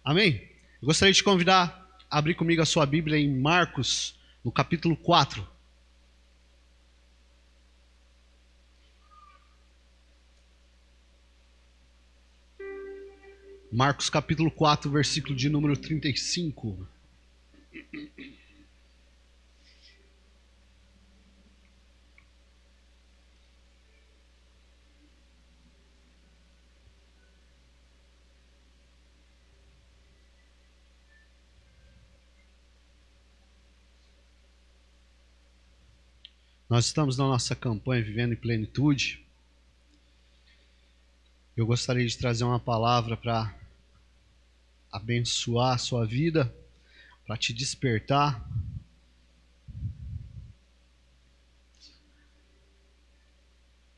Amém? Eu gostaria de te convidar a abrir comigo a sua Bíblia em Marcos, no capítulo 4. Marcos capítulo 4, versículo de número 35. Nós estamos na nossa campanha Vivendo em Plenitude. Eu gostaria de trazer uma palavra para abençoar a sua vida, para te despertar.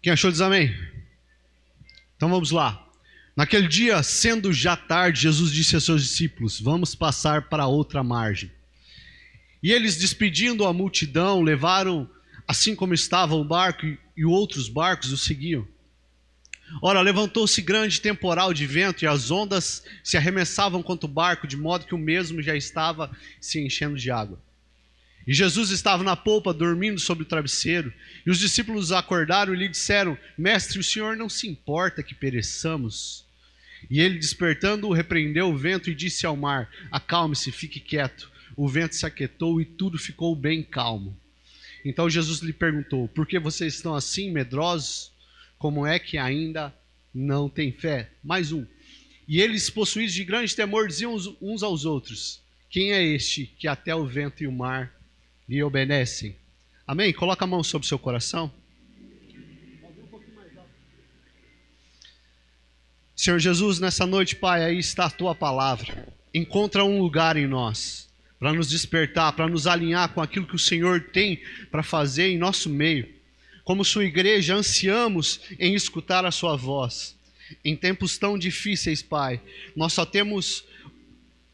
Quem achou diz amém? Então vamos lá. Naquele dia, sendo já tarde, Jesus disse a seus discípulos: vamos passar para outra margem. E eles, despedindo a multidão, levaram assim como estava o barco, e outros barcos o seguiam. Ora, levantou-se grande temporal de vento, e as ondas se arremessavam contra o barco, de modo que o mesmo já estava se enchendo de água. E Jesus estava na polpa, dormindo sobre o travesseiro. E os discípulos acordaram e lhe disseram: Mestre, o Senhor não se importa que pereçamos? E ele, despertando, repreendeu o vento e disse ao mar: Acalme-se, fique quieto. O vento se aquietou e tudo ficou bem calmo. Então Jesus lhe perguntou: Por que vocês estão assim medrosos? Como é que ainda não têm fé? Mais um. E eles, possuídos de grande temor, diziam uns aos outros: Quem é este que até o vento e o mar lhe obedecem? Amém? Coloca a mão sobre o seu coração. Senhor Jesus, nessa noite, Pai, aí está a Tua palavra. Encontra um lugar em nós para nos despertar, para nos alinhar com aquilo que o Senhor tem para fazer em nosso meio. Como sua igreja, ansiamos em escutar a sua voz. Em tempos tão difíceis, Pai, nós só temos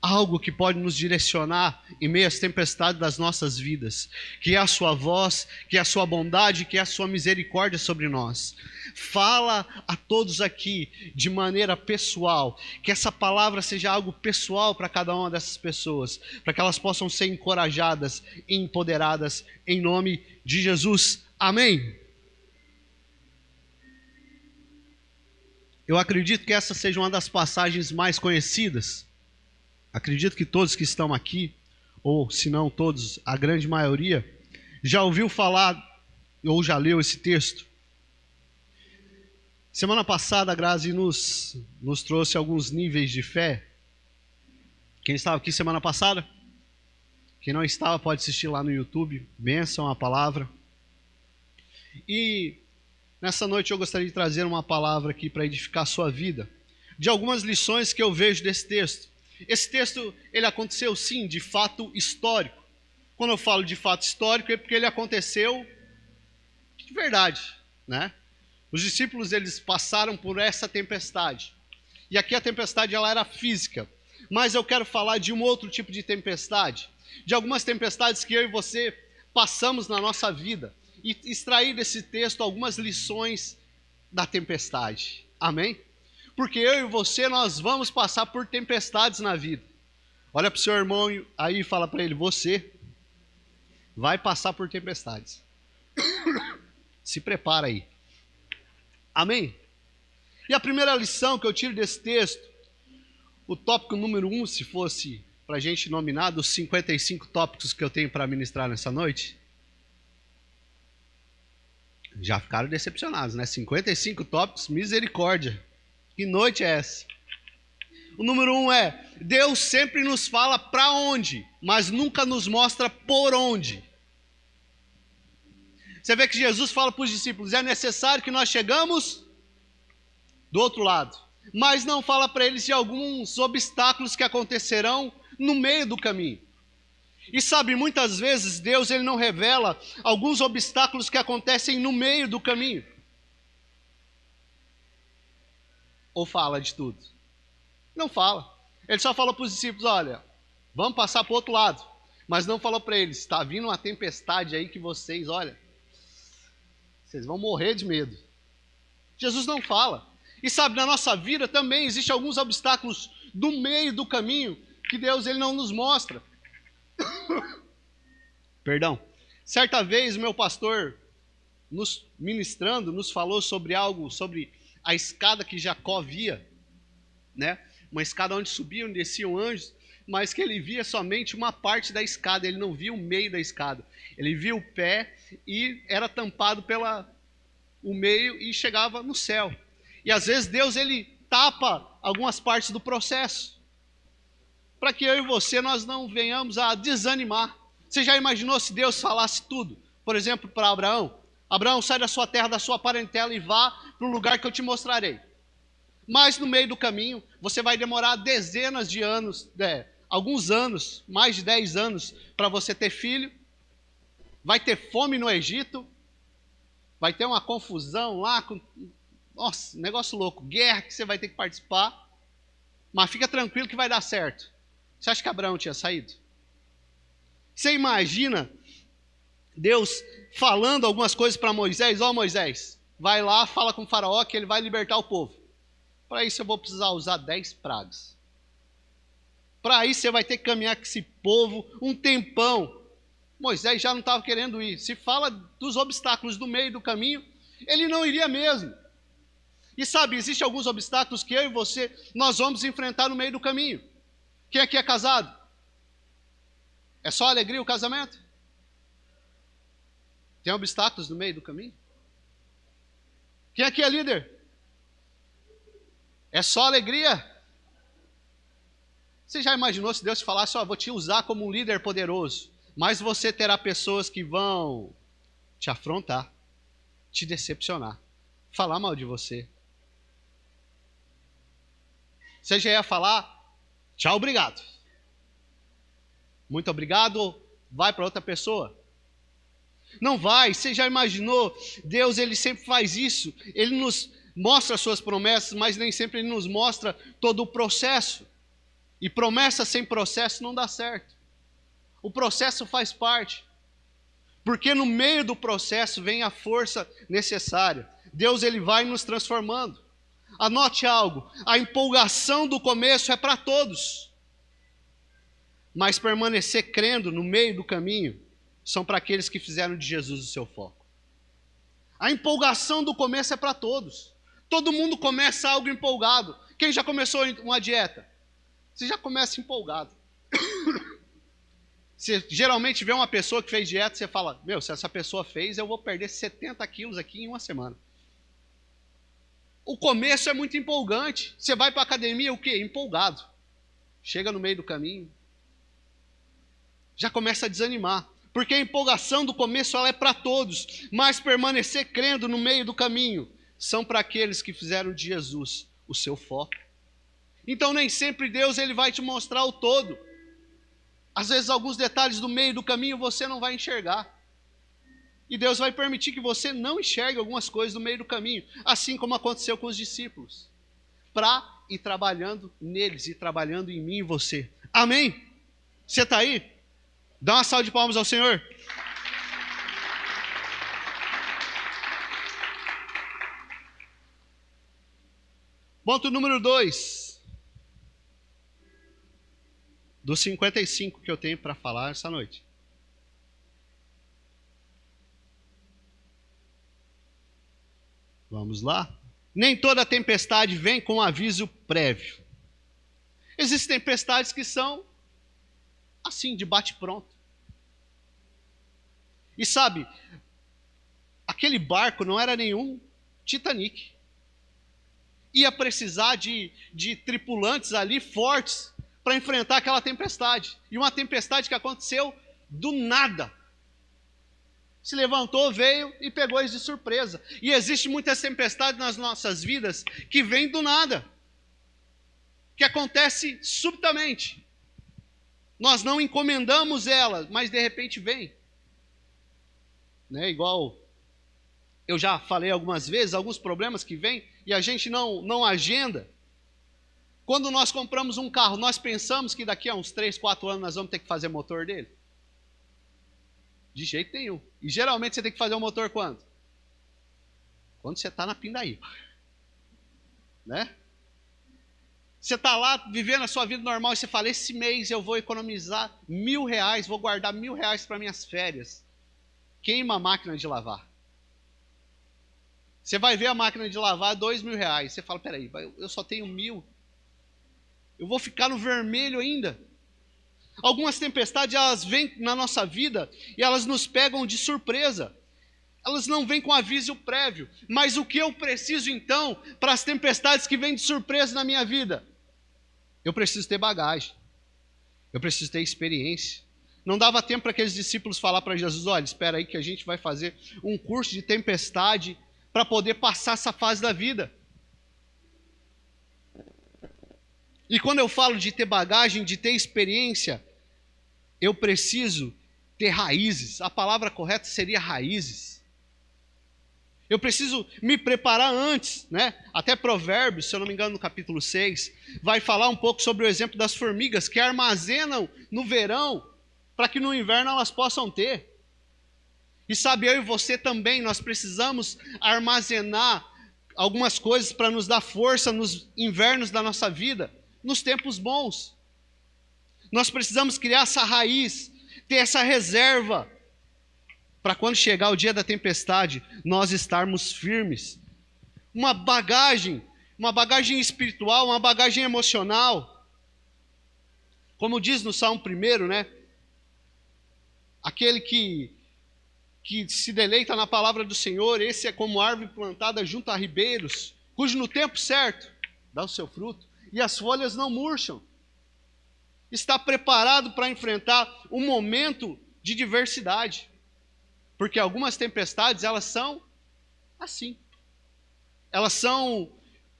algo que pode nos direcionar em meio às tempestades das nossas vidas, que é a sua voz, que é a sua bondade, que é a sua misericórdia sobre nós. Fala a todos aqui de maneira pessoal, que essa palavra seja algo pessoal para cada uma dessas pessoas, para que elas possam ser encorajadas e empoderadas em nome de Jesus. Amém? Eu acredito que essa seja uma das passagens mais conhecidas. Acredito que todos que estão aqui, ou se não todos, a grande maioria, já ouviu falar ou já leu esse texto. Semana passada a Grazi nos trouxe alguns níveis de fé. Quem estava aqui semana passada? Quem não estava pode assistir lá no YouTube. Bênção a palavra. E nessa noite eu gostaria de trazer uma palavra aqui para edificar a sua vida, de algumas lições que eu vejo desse texto. Esse texto, ele aconteceu sim, de fato histórico. Quando eu falo de fato histórico, é porque ele aconteceu de verdade, né? Os discípulos, eles passaram por essa tempestade. E aqui a tempestade, ela era física. Mas eu quero falar de um outro tipo de tempestade. De algumas tempestades que eu e você passamos na nossa vida. E extrair desse texto algumas lições da tempestade. Amém? Porque eu e você, nós vamos passar por tempestades na vida. Olha para o seu irmão aí e fala para ele: você vai passar por tempestades. Se prepara aí. Amém? E a primeira lição que eu tiro desse texto, o tópico número 1, se fosse para a gente nominar dos 55 tópicos que eu tenho para ministrar nessa noite. Já ficaram decepcionados, né? 55 tópicos, misericórdia. Que noite é essa? O número 1 é: Deus sempre nos fala para onde, mas nunca nos mostra por onde. Você vê que Jesus fala para os discípulos: é necessário que nós chegamos do outro lado. Mas não fala para eles de alguns obstáculos que acontecerão no meio do caminho. E sabe, muitas vezes Deus, ele não revela alguns obstáculos que acontecem no meio do caminho. Ou fala de tudo? Não fala. Ele só falou para os discípulos: olha, vamos passar para o outro lado. Mas não falou para eles: está vindo uma tempestade aí que vocês, olha, vocês vão morrer de medo. Jesus não fala. E sabe, na nossa vida também existem alguns obstáculos do meio do caminho que Deus ele não nos mostra. Perdão. Certa vez, meu pastor, nos ministrando, nos falou sobre algo, sobre a escada que Jacó via, né? Uma escada onde subiam e desciam anjos, mas que ele via somente uma parte da escada, ele não via o meio da escada. Ele via o pé e era tampado pela o meio e chegava no céu. E às vezes Deus ele tapa algumas partes do processo, para que eu e você nós não venhamos a desanimar. Você já imaginou se Deus falasse tudo? Por exemplo, para Abraão: Abraão, sai da sua terra, da sua parentela e vá para o lugar que eu te mostrarei. Mas no meio do caminho, você vai demorar dezenas de anos, alguns anos, mais de 10 anos, para você ter filho. Vai ter fome no Egito. Vai ter uma confusão lá. Nossa, negócio louco. Guerra que você vai ter que participar. Mas fica tranquilo que vai dar certo. Você acha que Abraão tinha saído? Você imagina Deus falando algumas coisas para Moisés? Ó, Moisés, vai lá, fala com o faraó que ele vai libertar o povo. Para isso eu vou precisar usar 10 pragas. Para isso você vai ter que caminhar com esse povo um tempão. Moisés já não estava querendo ir. Se fala dos obstáculos do meio do caminho, ele não iria mesmo. E sabe, existem alguns obstáculos que eu e você, nós vamos enfrentar no meio do caminho. Quem aqui é casado? É só alegria o casamento? Tem obstáculos no meio do caminho? Quem aqui é líder? É só alegria? Você já imaginou se Deus te falasse: ó, vou te usar como um líder poderoso, mas você terá pessoas que vão te afrontar, te decepcionar, falar mal de você. Você já ia falar: tchau, obrigado. Muito obrigado, vai para outra pessoa. Não vai. Você já imaginou? Deus ele sempre faz isso. Ele nos mostra as suas promessas, mas nem sempre ele nos mostra todo o processo. E promessa sem processo não dá certo. O processo faz parte. Porque no meio do processo vem a força necessária. Deus ele vai nos transformando. Anote algo: a empolgação do começo é para todos. Mas permanecer crendo no meio do caminho são para aqueles que fizeram de Jesus o seu foco. A empolgação do começo é para todos. Todo mundo começa algo empolgado. Quem já começou uma dieta? Você já começa empolgado. Você geralmente vê uma pessoa que fez dieta, você fala: meu, se essa pessoa fez, eu vou perder 70 quilos aqui em uma semana. O começo é muito empolgante. Você vai para a academia, o quê? Empolgado. Chega no meio do caminho, já começa a desanimar. Porque a empolgação do começo ela é para todos, mas permanecer crendo no meio do caminho são para aqueles que fizeram de Jesus o seu foco. Então nem sempre Deus ele vai te mostrar o todo. Às vezes alguns detalhes do meio do caminho você não vai enxergar. E Deus vai permitir que você não enxergue algumas coisas do meio do caminho, assim como aconteceu com os discípulos, para ir trabalhando neles e trabalhando em mim e você. Amém? Você está aí? Dá uma salva de palmas ao Senhor. Ponto número 2. Dos 55 que eu tenho para falar essa noite. Vamos lá? Nem toda tempestade vem com aviso prévio. Existem tempestades que são assim, de bate-pronto. E sabe, aquele barco não era nenhum Titanic. Ia precisar de tripulantes ali fortes para enfrentar aquela tempestade. E uma tempestade que aconteceu do nada. Se levantou, veio e pegou eles de surpresa. E existe muitas tempestades nas nossas vidas que vêm do nada. Que acontece subitamente. Nós não encomendamos ela, mas de repente vem. Né? Igual eu já falei algumas vezes, alguns problemas que vêm e a gente não agenda. Quando nós compramos um carro, nós pensamos que daqui a uns 3, 4 anos nós vamos ter que fazer motor dele? De jeito nenhum. E geralmente você tem que fazer o motor quando? Quando você está na pindaíba. Né? Você está lá vivendo a sua vida normal e você fala, esse mês eu vou economizar R$ 1.000, vou guardar R$ 1.000 para minhas férias. Queima a máquina de lavar. Você vai ver a máquina de lavar R$ 2.000. Você fala, peraí, eu só tenho 1.000. Eu vou ficar no vermelho ainda. Algumas tempestades, elas vêm na nossa vida e elas nos pegam de surpresa. Elas não vêm com aviso prévio. Mas o que eu preciso então para as tempestades que vêm de surpresa na minha vida? Eu preciso ter bagagem. Eu preciso ter experiência. Não dava tempo para aqueles discípulos falar para Jesus, olha, espera aí que a gente vai fazer um curso de tempestade para poder passar essa fase da vida. E quando eu falo de ter bagagem, de ter experiência, eu preciso ter raízes. A palavra correta seria raízes. Eu preciso me preparar antes, né? Até Provérbios, se eu não me engano, no capítulo 6, vai falar um pouco sobre o exemplo das formigas que armazenam no verão para que no inverno elas possam ter. E sabe, eu e você também, nós precisamos armazenar algumas coisas para nos dar força nos invernos da nossa vida, nos tempos bons. Nós precisamos criar essa raiz, ter essa reserva, para quando chegar o dia da tempestade, nós estarmos firmes. Uma bagagem espiritual, uma bagagem emocional. Como diz no Salmo 1, né? Aquele que se deleita na palavra do Senhor, esse é como árvore plantada junto a ribeiros, cujo no tempo certo dá o seu fruto, e as folhas não murcham. Está preparado para enfrentar um momento de diversidade. Porque algumas tempestades, elas são assim. Elas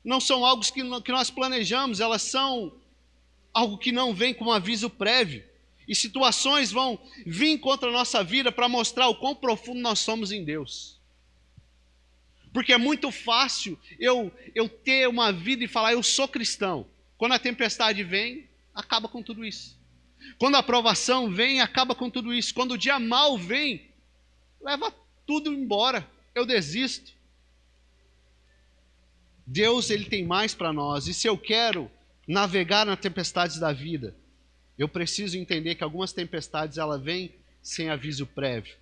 não são algo que nós planejamos, elas são algo que não vem com um aviso prévio. E situações vão vir contra a nossa vida para mostrar o quão profundo nós somos em Deus. Porque é muito fácil eu ter uma vida e falar, eu sou cristão. Quando a tempestade vem, acaba com tudo isso. Quando a aprovação vem, acaba com tudo isso. Quando o dia mal vem, leva tudo embora. Eu desisto. Deus, Ele tem mais para nós. E se eu quero navegar nas tempestades da vida, eu preciso entender que algumas tempestades elas vêm sem aviso prévio.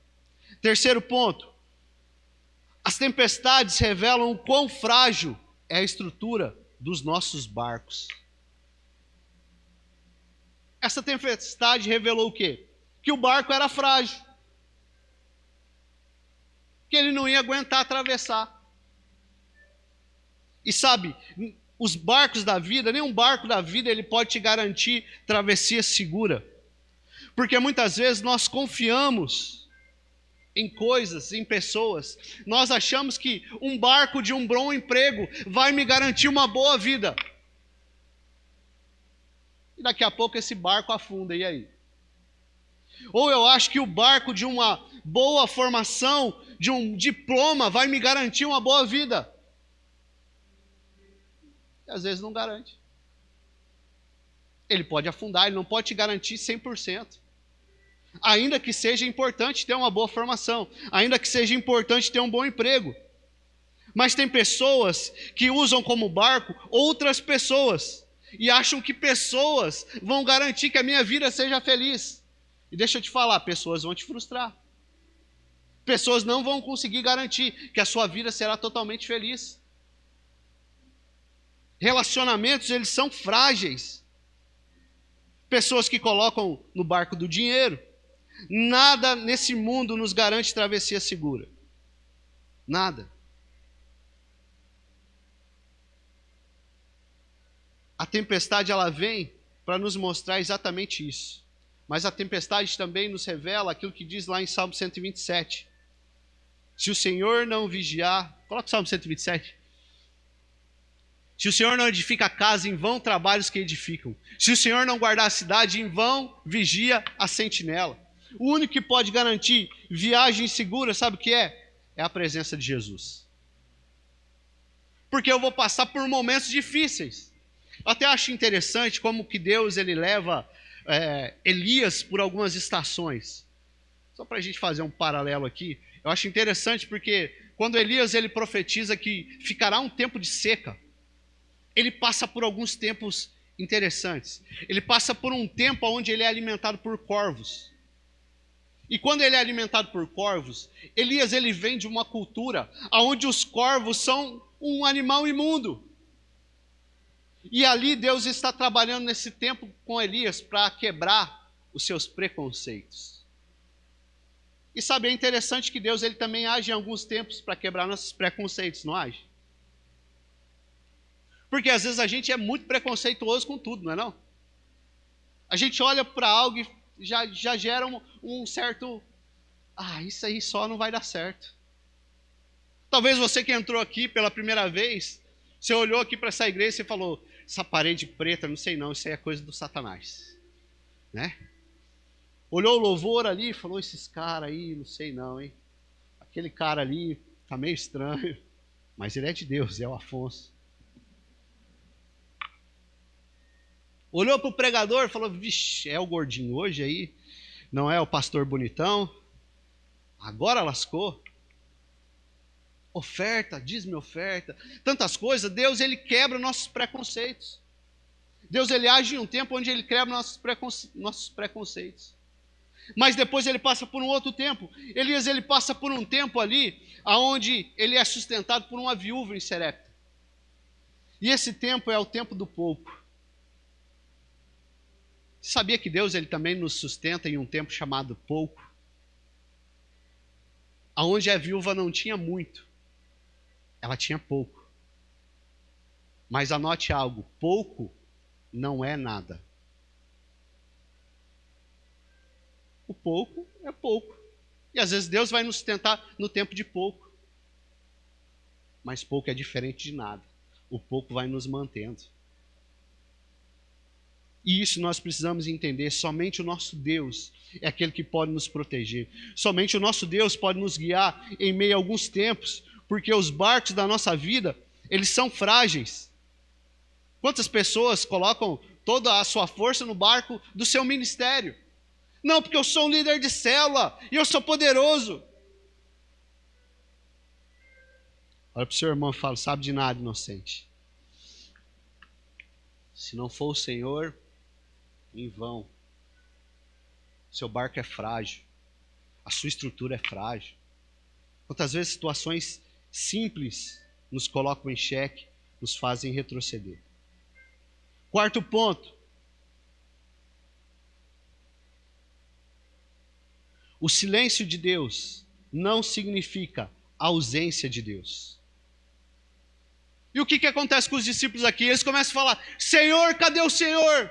Terceiro ponto. As tempestades revelam o quão frágil é a estrutura dos nossos barcos. Essa tempestade revelou o quê? Que o barco era frágil. Que ele não ia aguentar atravessar. E sabe, os barcos da vida, nenhum barco da vida ele pode te garantir travessia segura. Porque muitas vezes nós confiamos em coisas, em pessoas. Nós achamos que um barco de um bom emprego vai me garantir uma boa vida. E daqui a pouco esse barco afunda, e aí? Ou eu acho que o barco de uma boa formação, de um diploma, vai me garantir uma boa vida. E às vezes não garante. Ele pode afundar, ele não pode te garantir 100%. Ainda que seja importante ter uma boa formação, ainda que seja importante ter um bom emprego. Mas tem pessoas que usam como barco outras pessoas e acham que pessoas vão garantir que a minha vida seja feliz. E deixa eu te falar, pessoas vão te frustrar. Pessoas não vão conseguir garantir que a sua vida será totalmente feliz. Relacionamentos, eles são frágeis. Pessoas que colocam no barco do dinheiro. Nada nesse mundo nos garante travessia segura. Nada. A tempestade, ela vem para nos mostrar exatamente isso. Mas a tempestade também nos revela aquilo que diz lá em Salmo 127. Se o Senhor não vigiar... Coloca o Salmo 127. Se o Senhor não edifica a casa, em vão trabalhos que edificam. Se o Senhor não guardar a cidade, em vão vigia a sentinela. O único que pode garantir viagem segura, sabe o que é? É a presença de Jesus. Porque eu vou passar por momentos difíceis. Eu até acho interessante como que Deus ele leva Elias por algumas estações. Só para a gente fazer um paralelo aqui. Eu acho interessante porque quando Elias ele profetiza que ficará um tempo de seca. ele passa por alguns tempos interessantes. Ele passa por um tempo onde ele é alimentado por corvos. E quando ele é alimentado por corvos, Elias ele vem de uma cultura onde os corvos são um animal imundo. E ali Deus está trabalhando nesse tempo com Elias para quebrar os seus preconceitos. E sabe, é interessante que Deus ele também age em alguns tempos para quebrar nossos preconceitos, não age? Porque às vezes a gente é muito preconceituoso com tudo, não é não? A gente olha para algo e já gera um certo... isso aí só não vai dar certo. Talvez você que entrou aqui pela primeira vez, você olhou aqui para essa igreja e falou, essa parede preta, não sei não, isso aí é coisa do Satanás. Né? Olhou o louvor ali e falou, esses caras aí, não sei não, hein? Aquele cara ali tá meio estranho, mas ele é de Deus, é o Afonso. Olhou para o pregador e falou, vixe, é o gordinho hoje aí, não é o pastor bonitão, agora lascou. Oferta, dízimo oferta, tantas coisas. Deus ele quebra nossos preconceitos. Deus ele age em um tempo onde ele quebra nossos preconceitos. Mas depois ele passa por um outro tempo. Elias ele passa por um tempo ali, onde ele é sustentado por uma viúva em Serepta. E esse tempo é o tempo do pouco. Você sabia que Deus ele também nos sustenta em um tempo chamado pouco? Aonde a viúva não tinha muito, ela tinha pouco. Mas anote algo, pouco não é nada. O pouco é pouco. E às vezes Deus vai nos sustentar no tempo de pouco. Mas pouco é diferente de nada. O pouco vai nos mantendo. E isso nós precisamos entender, somente o nosso Deus é aquele que pode nos proteger. Somente o nosso Deus pode nos guiar em meio a alguns tempos, porque os barcos da nossa vida, eles são frágeis. Quantas pessoas colocam toda a sua força no barco do seu ministério? Não, porque eu sou um líder de célula e eu sou poderoso. Olha para o seu irmão e fala, sabe de nada, inocente. Se não for o Senhor, em vão. Seu barco é frágil. A sua estrutura é frágil. Quantas vezes situações simples nos colocam em xeque, nos fazem retroceder. Quarto ponto. O silêncio de Deus não significa ausência de Deus. E o que acontece com os discípulos aqui? Eles começam a falar, Senhor, cadê o Senhor?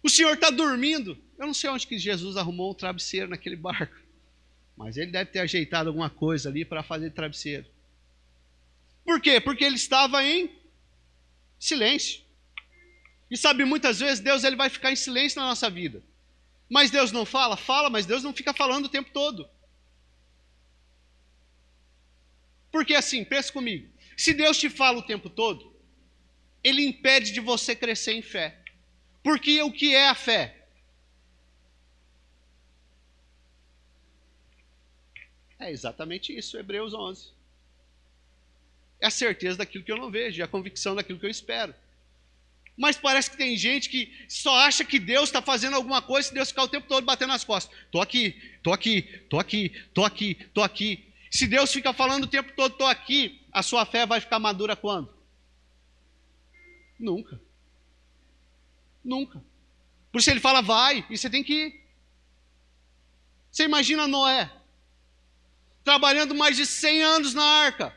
O Senhor está dormindo. Eu não sei onde que Jesus arrumou um travesseiro naquele barco. Mas ele deve ter ajeitado alguma coisa ali para fazer travesseiro. Por quê? Porque ele estava em silêncio. E sabe, muitas vezes Deus ele vai ficar em silêncio na nossa vida. Mas Deus não fala? Fala, mas Deus não fica falando o tempo todo. Porque assim, pensa comigo. Se Deus te fala o tempo todo, Ele impede de você crescer em fé. Porque o que é a fé? É exatamente isso, Hebreus 11. É a certeza daquilo que eu não vejo, é a convicção daquilo que eu espero. Mas parece que tem gente que só acha que Deus está fazendo alguma coisa se Deus ficar o tempo todo batendo nas costas. Estou aqui, estou aqui, estou aqui, estou aqui, estou aqui. Se Deus fica falando o tempo todo, estou aqui, a sua fé vai ficar madura quando? Nunca. Nunca. Por isso ele fala, vai, e você tem que ir. Você imagina Noé, trabalhando mais de 100 anos na arca.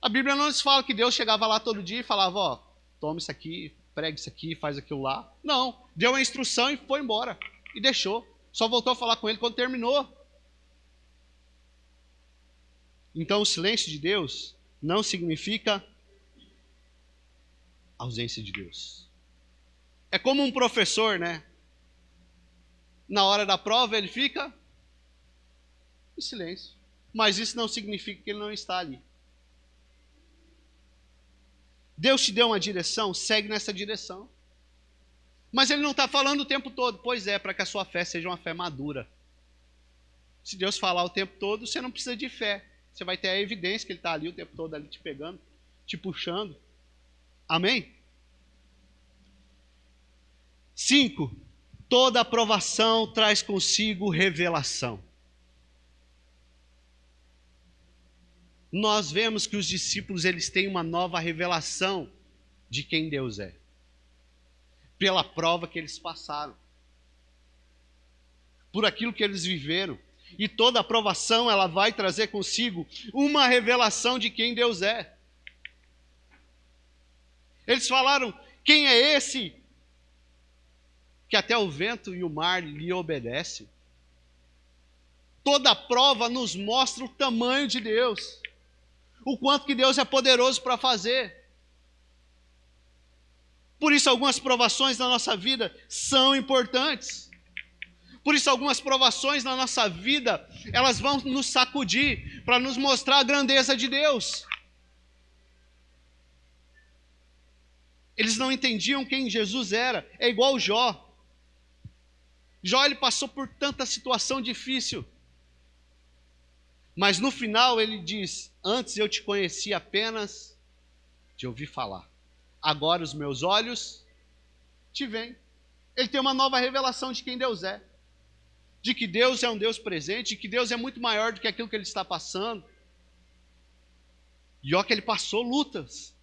A Bíblia não nos fala que Deus chegava lá todo dia e falava, ó, toma isso aqui, prega isso aqui, faz aquilo lá. Não, deu a instrução e foi embora. E deixou. Só voltou a falar com ele quando terminou. Então o silêncio de Deus não significa ausência de Deus. É como um professor, né? Na hora da prova ele fica em silêncio. Mas isso não significa que ele não está ali. Deus te deu uma direção, segue nessa direção. Mas ele não está falando o tempo todo. Pois é, para que a sua fé seja uma fé madura. Se Deus falar o tempo todo, você não precisa de fé. Você vai ter a evidência que ele está ali o tempo todo ali te pegando, te puxando. Amém? 5. Toda aprovação traz consigo revelação. Nós vemos que os discípulos eles têm uma nova revelação de quem Deus é, pela prova que eles passaram, por aquilo que eles viveram. E toda aprovação ela vai trazer consigo uma revelação de quem Deus é. Eles falaram: quem é esse que até o vento e o mar lhe obedecem? Toda prova nos mostra o tamanho de Deus, o quanto que Deus é poderoso para fazer. Por isso algumas provações na nossa vida são importantes. Por isso algumas provações na nossa vida, elas vão nos sacudir para nos mostrar a grandeza de Deus. Eles não entendiam quem Jesus era. É igual Jó. Jó ele passou por tanta situação difícil. Mas no final ele diz: antes eu te conheci apenas de ouvir falar. Agora os meus olhos te veem. Ele tem uma nova revelação de quem Deus é. De que Deus é um Deus presente, de que Deus é muito maior do que aquilo que ele está passando. E ó que ele passou lutas.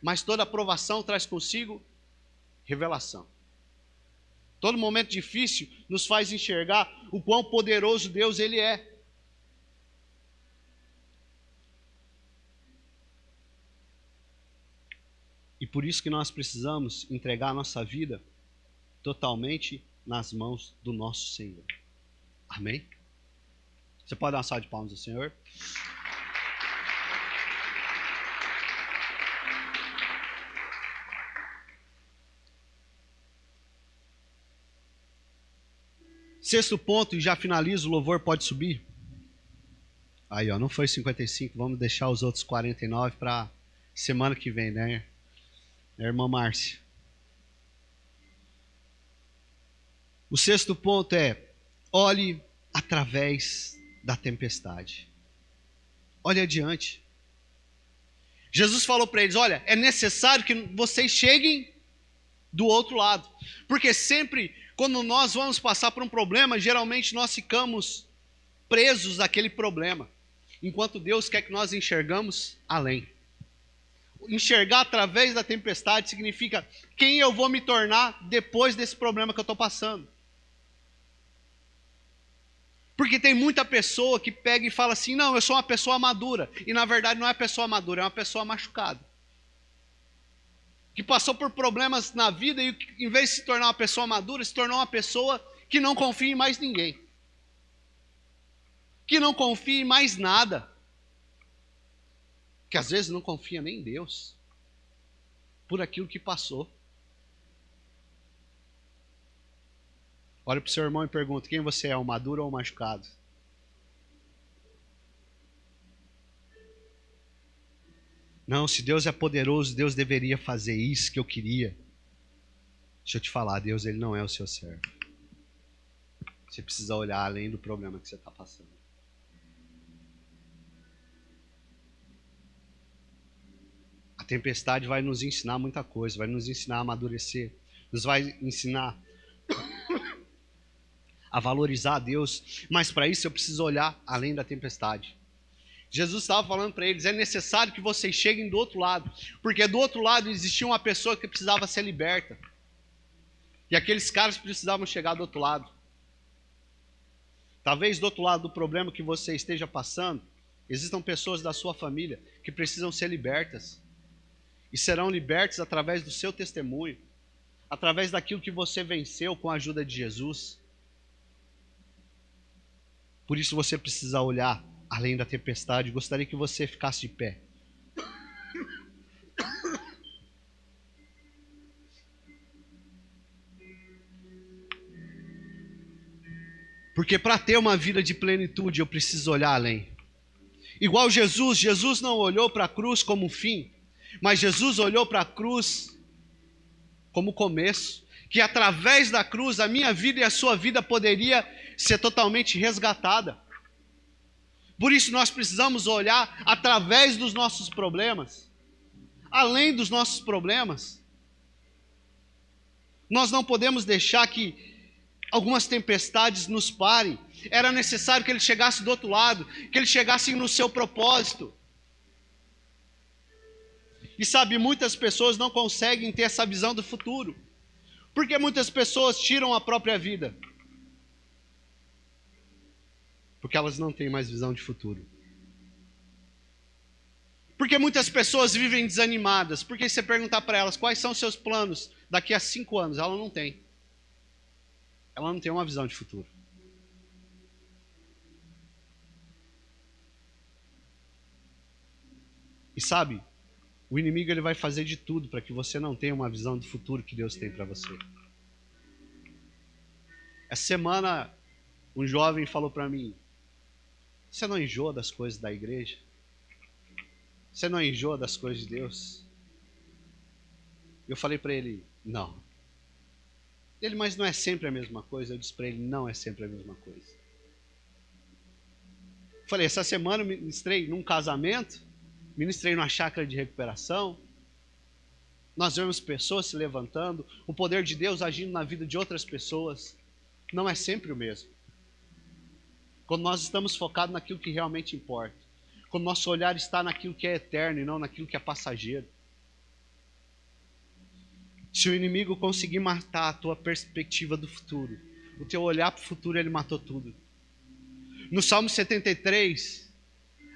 Mas toda aprovação traz consigo revelação. Todo momento difícil nos faz enxergar o quão poderoso Deus ele é. E por isso que nós precisamos entregar a nossa vida totalmente nas mãos do nosso Senhor. Amém? Você pode dar uma salva de palmas ao Senhor? Sexto ponto, e já finalizo, o louvor pode subir. Aí, ó, não foi 55, vamos deixar os outros 49 para semana que vem, né, irmã Márcia? O sexto ponto é: olhe através da tempestade. Olhe adiante. Jesus falou para eles: olha, é necessário que vocês cheguem do outro lado. Porque sempre, quando nós vamos passar por um problema, geralmente nós ficamos presos àquele problema. Enquanto Deus quer que nós enxergamos além. Enxergar através da tempestade significa quem eu vou me tornar depois desse problema que eu estou passando. Porque tem muita pessoa que pega e fala assim: não, eu sou uma pessoa madura. E na verdade não é pessoa madura, é uma pessoa machucada. Que passou por problemas na vida e em vez de se tornar uma pessoa madura, se tornou uma pessoa que não confia em mais ninguém. Que não confia em mais nada. Que às vezes não confia nem em Deus. Por aquilo que passou. Olha para o seu irmão e pergunta: quem você é, o maduro ou o machucado? Não, se Deus é poderoso, Deus deveria fazer isso que eu queria. Deixa eu te falar, Deus ele não é o seu servo. Você precisa olhar além do problema que você está passando. A tempestade vai nos ensinar muita coisa, vai nos ensinar a amadurecer, nos vai ensinar a valorizar a Deus, mas para isso eu preciso olhar além da tempestade. Jesus estava falando para eles: é necessário que vocês cheguem do outro lado, porque do outro lado existia uma pessoa que precisava ser liberta, e aqueles caras precisavam chegar do outro lado. Talvez do outro lado do problema que você esteja passando, existam pessoas da sua família que precisam ser libertas, e serão libertas através do seu testemunho, através daquilo que você venceu com a ajuda de Jesus. Por isso você precisa olhar além da tempestade. Gostaria que você ficasse de pé. Porque para ter uma vida de plenitude eu preciso olhar além. Igual Jesus não olhou para a cruz como um fim, mas Jesus olhou para a cruz como começo. Que através da cruz a minha vida e a sua vida poderia ser totalmente resgatada. Por isso nós precisamos olhar através dos nossos problemas, além dos nossos problemas. Nós não podemos deixar que algumas tempestades nos parem. Era necessário que ele chegasse do outro lado, que ele chegasse no seu propósito. E sabe, muitas pessoas não conseguem ter essa visão do futuro, porque muitas pessoas tiram a própria vida, porque elas não têm mais visão de futuro. Porque muitas pessoas vivem desanimadas, porque se você perguntar para elas quais são os seus planos daqui a 5 anos, ela não tem. Ela não tem uma visão de futuro. E sabe, o inimigo ele vai fazer de tudo para que você não tenha uma visão do futuro que Deus tem para você. Essa semana, um jovem falou para mim: você não enjoa das coisas da igreja? Você não enjoa das coisas de Deus? Eu falei para ele: não. Ele: mas não é sempre a mesma coisa? Eu disse para ele: não é sempre a mesma coisa. Falei: essa semana eu ministrei num casamento, ministrei numa chácara de recuperação. Nós vemos pessoas se levantando, o poder de Deus agindo na vida de outras pessoas. Não é sempre o mesmo. Quando nós estamos focados naquilo que realmente importa, quando nosso olhar está naquilo que é eterno e não naquilo que é passageiro. Se o inimigo conseguir matar a tua perspectiva do futuro, o teu olhar para o futuro, ele matou tudo. No Salmo 73,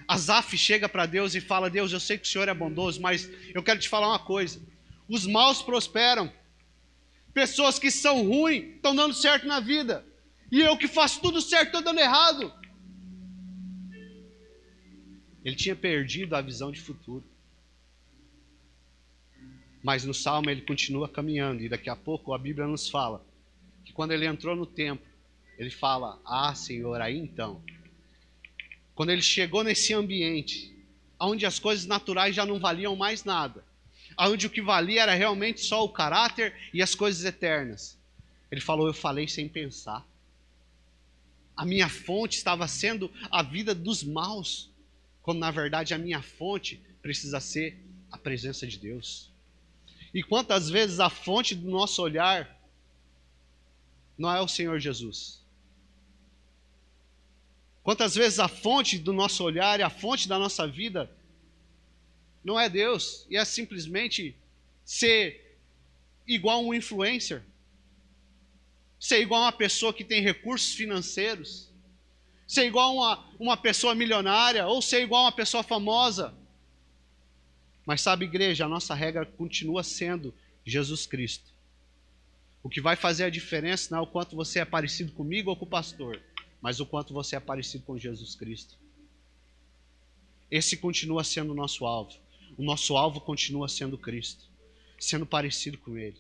Asaf chega para Deus e fala: Deus, eu sei que o Senhor é bondoso, mas eu quero te falar uma coisa. Os maus prosperam. Pessoas que são ruins estão dando certo na vida. E eu que faço tudo certo estou dando errado. Ele tinha perdido a visão de futuro. Mas no Salmo ele continua caminhando. E daqui a pouco a Bíblia nos fala que quando ele entrou no templo, ele fala: ah, Senhor, aí então. Quando ele chegou nesse ambiente, onde as coisas naturais já não valiam mais nada, onde o que valia era realmente só o caráter e as coisas eternas, ele falou: eu falei sem pensar. A minha fonte estava sendo a vida dos maus, quando na verdade a minha fonte precisa ser a presença de Deus. E quantas vezes a fonte do nosso olhar não é o Senhor Jesus? Quantas vezes a fonte do nosso olhar e a fonte da nossa vida não é Deus, e é simplesmente ser igual a um influencer, ser igual a uma pessoa que tem recursos financeiros, ser igual a uma pessoa milionária, ou ser igual a uma pessoa famosa. Mas sabe, igreja, a nossa regra continua sendo Jesus Cristo. O que vai fazer a diferença não é o quanto você é parecido comigo ou com o pastor, mas o quanto você é parecido com Jesus Cristo. Esse continua sendo o nosso alvo. O nosso alvo continua sendo Cristo, sendo parecido com Ele.